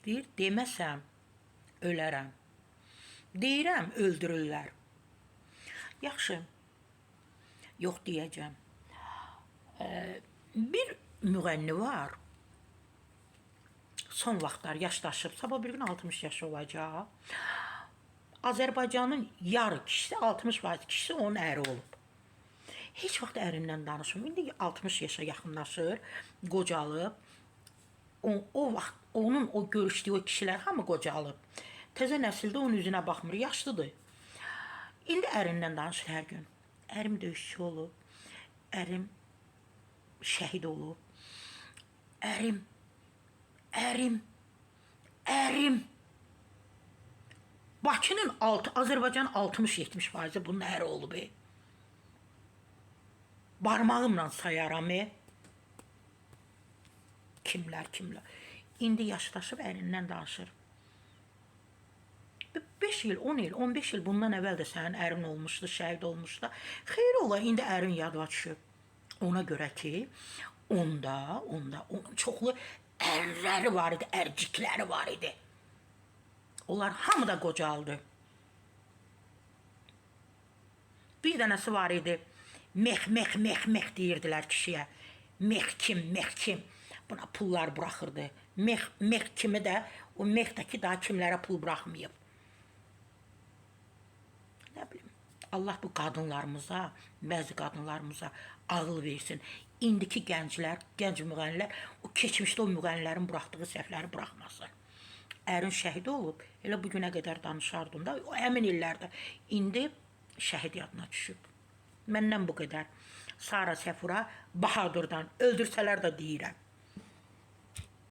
Deyir, deməsəm ölərəm. Deyirəm, öldürürlər. Yaxşı, yox deyəcəm. Bir müğənni var. Son vaxtlar yaşdaşıb, sabah bir gün 60 yaşı olacaq. Azərbaycanın yarı kişisi, 60% kişisi onun əri olub. Heç vaxt ərindən danışmır. İndi 60 yaşa yaxınlaşır, qocalıb. O vaxt onun o görüşdüyü o kişilər hamı qocalıb. Təzə nəsildə onun üzünə baxmır, yaşlıdır. İndi ərindən danışır hər gün. Ərim döyüşçü olub, ərim şəhid olub. Ərim. Bakının Azərbaycanın 60-70% bunun əri olub. Barmağımla sayaram. Kimlər. İndi yaşdaşıb ərindən danışır. 5 il, 10 il, 15 il bundan əvvəl də sənin ərin olmuşdu, şəhid olmuşdu. Xeyr ola, indi ərin yadına düşüb. Ona görə ki, onda onun çoxlu ərləri var idi, ərcikləri var idi. Onlar hamı da qocaldı. Bir dənəsi var idi, mex deyirdilər kişiyə. Mex kim. Buna pullar buraxırdı. Mex kimi də, o mexdəki daha kimlərə pul buraxmayıb. Nə bilim, Allah bu qadınlarımıza, bəzi qadınlarımıza ağıl versin. İndiki gənclər, gənc müğənnilər, o keçmişdə o müğənnilərin buraxdığı səhvləri buraxmasın. Ərin şəhid olub, elə bu günə qədər danışardın da, o həmin illərdə. İndi şəhid yadına düşüb. Məndən bu qədər. Sara Səfura Bahadurdan öldürsələr də deyirəm.